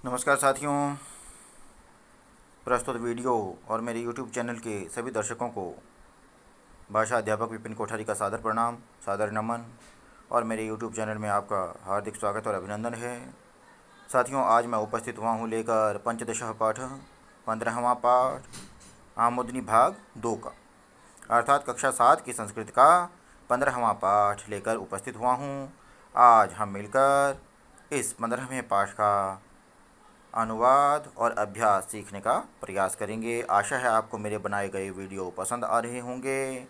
नमस्कार साथियों। प्रस्तुत वीडियो और मेरे YouTube चैनल के सभी दर्शकों को भाषा अध्यापक विपिन कोठारी का सादर प्रणाम, सादर नमन और मेरे YouTube चैनल में आपका हार्दिक स्वागत और अभिनंदन है। साथियों, आज मैं उपस्थित हुआ हूँ लेकर पंचदशः पाठ 15वां पाठ आमोदनी भाग 2 का, अर्थात कक्षा 7 की संस्कृत का 15वां पाठ लेकर उपस्थित हुआ हूँ। आज हम मिलकर इस 15वें पाठ का अनुवाद और अभ्यास सीखने का प्रयास करेंगे। आशा है आपको मेरे बनाए गए वीडियो पसंद आ रहे होंगे।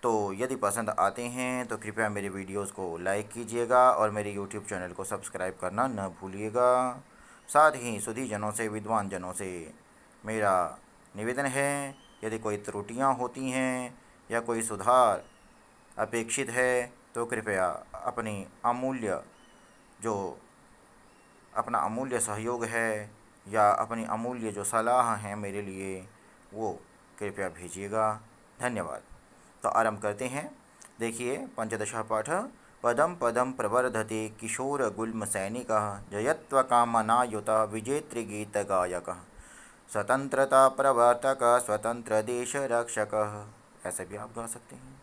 तो यदि पसंद आते हैं तो कृपया मेरे वीडियोस को लाइक कीजिएगा और मेरे YouTube चैनल को सब्सक्राइब करना न भूलिएगा। साथ ही सुधी जनों से, विद्वान जनों से मेरा निवेदन है, यदि कोई त्रुटियां होती हैं या कोई सुधार अपेक्षित है तो कृपया जो अपना अमूल्य सहयोग है या अपनी अमूल्य जो सलाह हैं मेरे लिए, वो कृपया भेजिएगा। धन्यवाद। तो आरंभ करते हैं। देखिए, पंचदशः पाठ। पदम पदम प्रवर्धते किशोर गुल्म सैनिक जयत्व कामनायुत विजेत्री गीत गायक स्वतंत्रता प्रवर्तक स्वतंत्र देश रक्षक। ऐसे भी आप गा सकते हैं।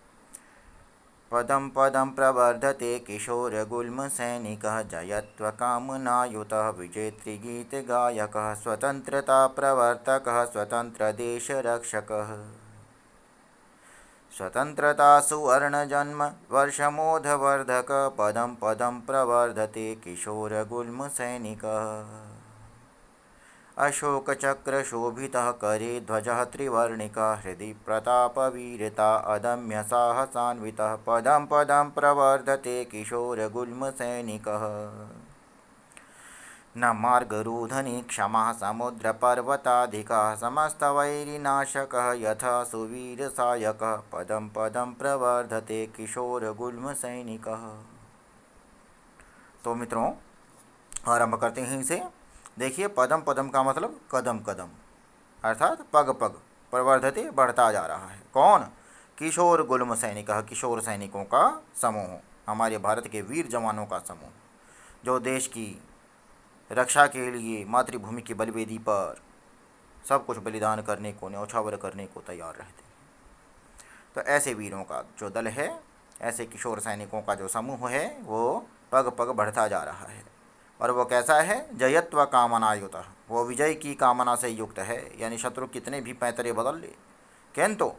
पदम पदम प्रवर्धते किशोरगुल्मसैनिकः जयत्वकामनायुतः विजेतृगीतगायकः स्वतन्त्रता प्रवर्तकः स्वतन्त्रदेशरक्षकः। स्वतन्त्रता सुवर्णजन्म वर्षमोधवर्धक पदम पदम प्रवर्धते किशोरगुल्मसैनिकः। अशोकचक्रशोभितः करे ध्वजः त्रिवर्णिकः हृदि प्रतापवीरता अदम्य साहसान्वितः पदं पदं प्रवर्धते किशोरगुल्मसैनिकः। न मार्गरूधनि क्षमः समुद्रपर्वताधिकः समस्तवैरिनाशकः यथा सुवीरसायकः पदं पदं प्रवर्धते किशोरगुल्मसैनिकः। तो मित्रों, आरंभ करते हैं इसे। देखिए, पदम पदम का मतलब कदम कदम, अर्थात पग पग। प्रवर्धते, बढ़ता जा रहा है। कौन? किशोर गुल्म सैनिक, किशोर सैनिकों का समूह, हमारे भारत के वीर जवानों का समूह, जो देश की रक्षा के लिए मातृभूमि की बलिवेदी पर सब कुछ बलिदान करने को, न्यौछावर करने को तैयार रहते हैं। तो ऐसे वीरों का जो दल है, ऐसे किशोर सैनिकों का जो समूह है, वो पग पग बढ़ता जा रहा है। और वो कैसा है? जयत्व कामनायुत, वो विजय की कामना से युक्त है। यानी शत्रु कितने भी पैंतरे बदल ले, किंतु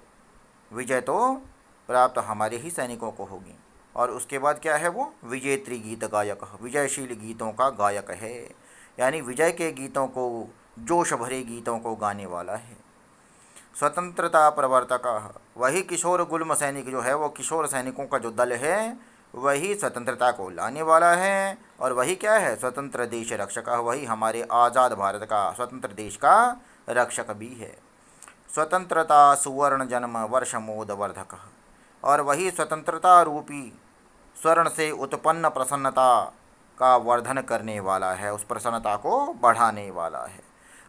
विजय तो प्राप्त हमारे ही सैनिकों को होगी। और उसके बाद क्या है? वो विजेत्री गीत गायक, विजयशील गीतों का गायक है। यानी विजय के गीतों को, जोश भरे गीतों को गाने वाला है। स्वतंत्रता प्रवर्तक, वही किशोर गुल्म सैनिक जो है, वो किशोर सैनिकों का जो दल है, वही स्वतंत्रता को लाने वाला है। और वही क्या है? स्वतंत्र देश रक्षक, वही हमारे आज़ाद भारत का, स्वतंत्र देश का रक्षक भी है। स्वतंत्रता सुवर्ण जन्म वर्षमोद वर्धक, और वही स्वतंत्रता रूपी स्वर्ण से उत्पन्न प्रसन्नता का वर्धन करने वाला है, उस प्रसन्नता को बढ़ाने वाला है।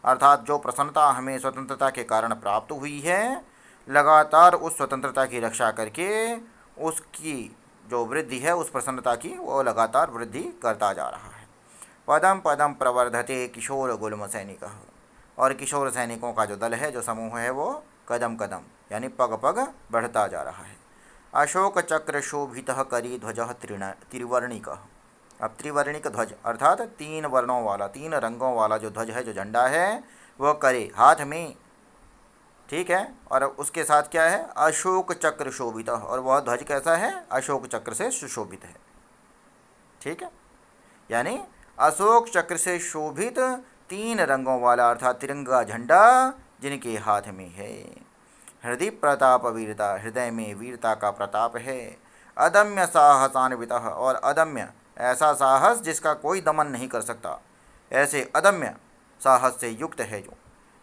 अर्थात जो प्रसन्नता हमें स्वतंत्रता के कारण प्राप्त हुई है, लगातार उस स्वतंत्रता की रक्षा करके उसकी जो वृद्धि है, उस प्रसन्नता की, वो लगातार वृद्धि करता जा रहा है। पदम पदम प्रवर्धते किशोर गुल्म सैनिक, और किशोर सैनिकों का जो दल है, जो समूह है, वो कदम कदम यानी पग पग बढ़ता जा रहा है। अशोक चक्र शोभित करी ध्वज त्रिवर्णिक। अब त्रिवर्णिक ध्वज अर्थात 3 वर्णों वाला, 3 रंगों वाला जो ध्वज है, जो झंडा है, वो करे हाथ में, ठीक है। और उसके साथ क्या है? अशोक चक्र शोभित, और वह ध्वज कैसा है? अशोक चक्र से सुशोभित है, ठीक है। यानी अशोक चक्र से शोभित 3 रंगों वाला अर्थात तिरंगा झंडा जिनके हाथ में है। हृदय प्रताप वीरता, हृदय में वीरता का प्रताप है। अदम्य साहसान्वित, और अदम्य ऐसा साहस जिसका कोई दमन नहीं कर सकता, ऐसे अदम्य साहस से युक्त है जो,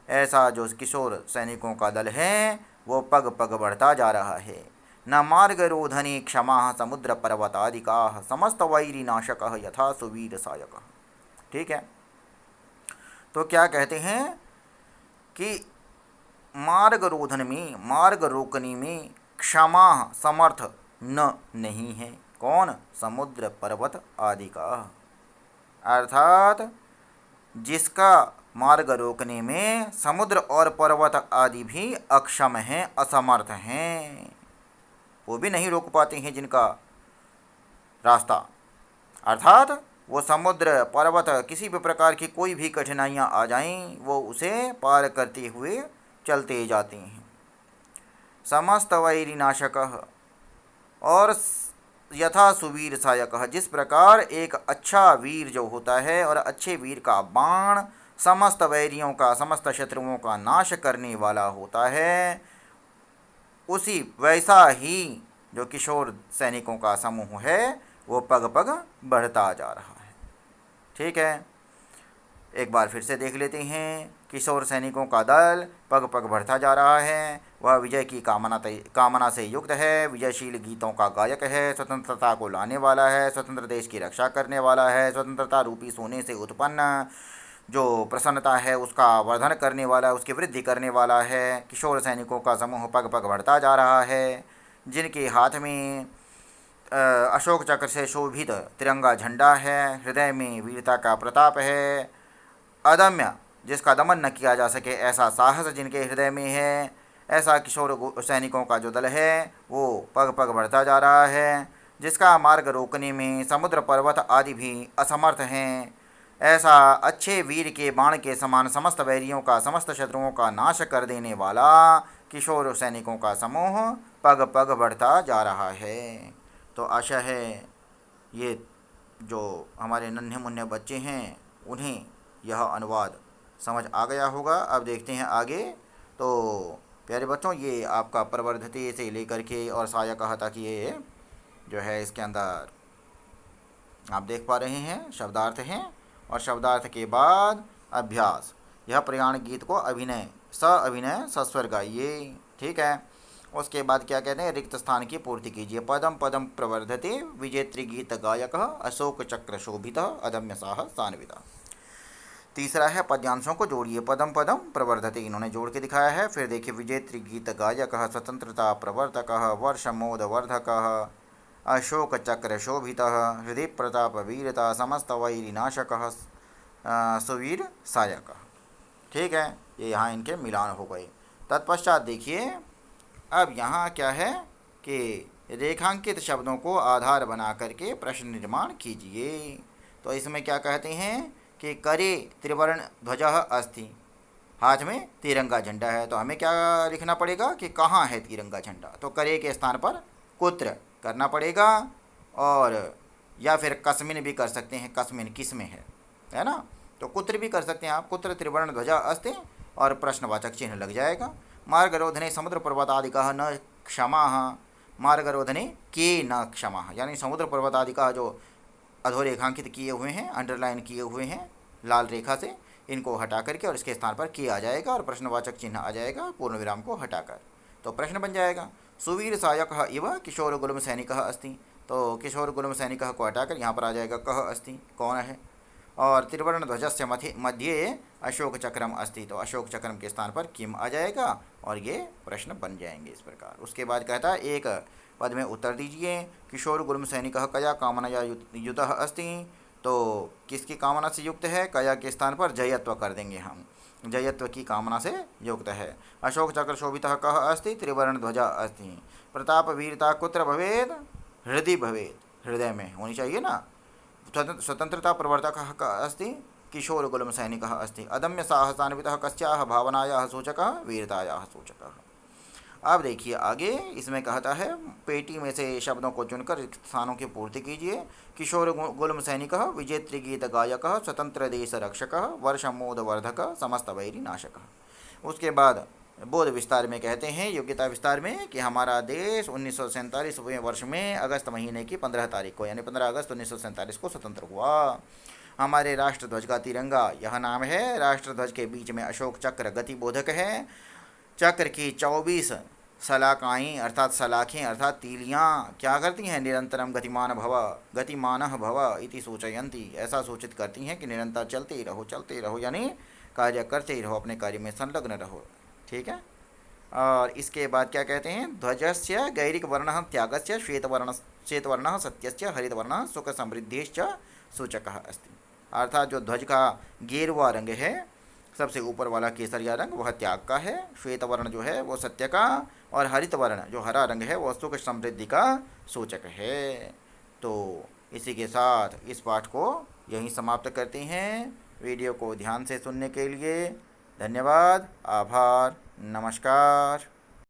ऐसा जो किशोर सैनिकों का दल है, वो पग पग बढ़ता जा रहा है। न मार्ग रोधनी क्षमा समुद्र पर्वतादिका समस्त वैरी नाशक यथा सुवीर सायक। ठीक है। तो क्या कहते हैं कि मार्ग रोधन में, मार्ग रोकने में क्षमा समर्थ न नहीं है। कौन? समुद्र पर्वत आदि का, अर्थात जिसका मार्ग रोकने में समुद्र और पर्वत आदि भी अक्षम हैं, असमर्थ हैं। वो भी नहीं रोक पाते हैं जिनका रास्ता, अर्थात वो समुद्र पर्वत किसी भी प्रकार की कोई भी कठिनाइयाँ आ जाएं, वो उसे पार करते हुए चलते जाते हैं। समस्त वैरिनाशकः, और यथा सुवीर सायकः, जिस प्रकार एक अच्छा वीर जो होता है और अच्छे वीर का बाण समस्त वैरियों का, समस्त शत्रुओं का नाश करने वाला होता है, उसी वैसा ही जो किशोर सैनिकों का समूह है वो पग पग बढ़ता जा रहा है। ठीक है, एक बार फिर से देख लेते हैं। किशोर सैनिकों का दल पग पग बढ़ता जा रहा है। वह विजय की कामना से युक्त है, विजयशील गीतों का गायक है, स्वतंत्रता को लाने वाला है, स्वतंत्र देश की रक्षा करने वाला है, स्वतंत्रता रूपी सोने से उत्पन्न जो प्रसन्नता है उसका वर्धन करने वाला है, उसकी वृद्धि करने वाला है। किशोर सैनिकों का समूह पग पग बढ़ता जा रहा है, जिनके हाथ में अशोक चक्र से शोभित तिरंगा झंडा है, हृदय में वीरता का प्रताप है, अदम्य जिसका दमन न किया जा सके ऐसा साहस जिनके हृदय में है। ऐसा किशोर सैनिकों का जो दल है वो पग पग बढ़ता जा रहा है, जिसका मार्ग रोकने में समुद्र पर्वत आदि भी असमर्थ हैं। ऐसा अच्छे वीर के बाण के समान समस्त वैरियों का, समस्त शत्रुओं का नाश कर देने वाला किशोर सैनिकों का समूह पग पग बढ़ता जा रहा है। तो आशा है ये जो हमारे नन्हे मुन्ने बच्चे हैं उन्हें यह अनुवाद समझ आ गया होगा। अब देखते हैं आगे। तो प्यारे बच्चों, ये आपका प्रवर्धते से लेकर के और साया कहा था कि ये जो है इसके अंदर आप देख पा रहे हैं शब्दार्थ हैं, और शब्दार्थ के बाद अभ्यास। यह प्रयाण गीत को अभिनय सस्वर गाइए। ठीक है, उसके बाद क्या कहते हैं, रिक्त स्थान की पूर्ति कीजिए। पदम पदम प्रवर्धते विजेत्री गीत गायक अशोक चक्र शोभित अदम्य साहस सान्विता। तीसरा है पद्यांशों को जोड़िए। पदम पदम प्रवर्धते इन्होंने जोड़ के दिखाया है। फिर देखिए, विजेत्री गीत गायक स्वतंत्रता प्रवर्तक वर्षमोद वर्धक अशोक चक्र शोभित हृदय प्रताप वीरता समस्त वैरिनाशक सुवीर सायक। ठीक है, ये यहाँ इनके मिलान हो गए। तत्पश्चात देखिए, अब यहाँ क्या है कि रेखांकित शब्दों को आधार बना करके प्रश्न निर्माण कीजिए। तो इसमें क्या कहते हैं कि करे त्रिवर्ण ध्वजः अस्ति, हाथ में तिरंगा झंडा है। तो हमें क्या लिखना पड़ेगा कि कहाँ है तिरंगा झंडा। तो करे के स्थान पर कुत्र करना पड़ेगा, और या फिर कस्मिन भी कर सकते हैं, कस्मिन किस में है ना। तो कुत्र भी कर सकते हैं आप, कुत्र त्रिवर्ण ध्वजा अस्ति, और प्रश्नवाचक चिन्ह लग जाएगा। मार्गरोधने समुद्र पर्वत आदि का न क्षमा, मार्गरोधने के न क्षमा, यानी समुद्र पर्वत आदि का जो अधोरेखांकित किए हुए हैं, अंडरलाइन किए हुए हैं लाल रेखा से, इनको हटा करके और इसके स्थान पर के आ जाएगा और प्रश्नवाचक चिन्ह आ जाएगा पूर्ण विराम को हटाकर। तो प्रश्न बन जाएगा सुवीर सायक इव किशोर गुलम सैनिक अस्ति। तो किशोर गुलम सैनिक को हटाकर यहाँ पर आ जाएगा कह अस्ति, कौन है। और त्रिवर्ण ध्वजस्य मध्य अशोक चक्रम अस्ति, तो अशोक चक्रम के स्थान पर किम आ जाएगा और ये प्रश्न बन जाएंगे इस प्रकार। उसके बाद कहता है एक पद में उत्तर दीजिए। किशोर गुलम सैनिक कया कामनया युतः अस्ति, तो किसकी कामना से युक्त है। कया के स्थान पर जयत्व कर देंगे हम, जयत्व की कामना से युक्त है। अशोक चक्र शोभित कह अस्ति, त्रिवर्ण ध्वजा अस्ति। प्रताप वीरता कुत्र भवेद, हृदय भवेद, हृदय में होनी चाहिए ना। स्वतंत्रता प्रवर्तक अस्ति, किशोर गुलम सैनिक अस्ति। अदम्य साहसान्वितः कस्याः भावनायाः सूचकः वीरतायाः सूचकः। अब देखिए आगे, इसमें कहता है पेटी में से शब्दों को चुनकर स्थानों की पूर्ति कीजिए। किशोर गुलम सैनिक, विजेत्री गीत गायक, स्वतंत्र देश रक्षक, वर्षमोद वर्धक, समस्त वैरी नाशक। उसके बाद बोध विस्तार में कहते हैं, योग्यता विस्तार में, कि हमारा देश 1947वें वर्ष में अगस्त महीने की 15 तारीख को, यानी 15 अगस्त 1947 को स्वतंत्र हुआ। हमारे राष्ट्र ध्वज का तिरंगा यह नाम है। राष्ट्र ध्वज के बीच में अशोक चक्र गतिबोधक है। चक्र की 24 सलाकाएँ अर्थात सलाखें अर्थात तीलियाँ क्या करती हैं, निरंतरम गतिमान भव इति सूचयंती, ऐसा सूचित करती हैं कि निरंतर चलते रहो, यानी कार्य करते ही रहो, अपने कार्य में संलग्न रहो। ठीक है। और इसके बाद क्या कहते हैं, ध्वजस्य गैरिक वर्ण त्यागस्य श्वेतवर्ण सत्यस्य हरितवर्ण सुख समृद्धिश्च सूचकः अस्ति। अर्थात जो ध्वज का गेरुआ रंग है, सबसे ऊपर वाला केसरिया रंग, वह त्याग का है। श्वेत वर्ण जो है वो सत्य का, और हरित वर्ण जो हरा रंग है वह सुख समृद्धि का सूचक है। तो इसी के साथ इस पाठ को यहीं समाप्त करते हैं। वीडियो को ध्यान से सुनने के लिए धन्यवाद, आभार, नमस्कार।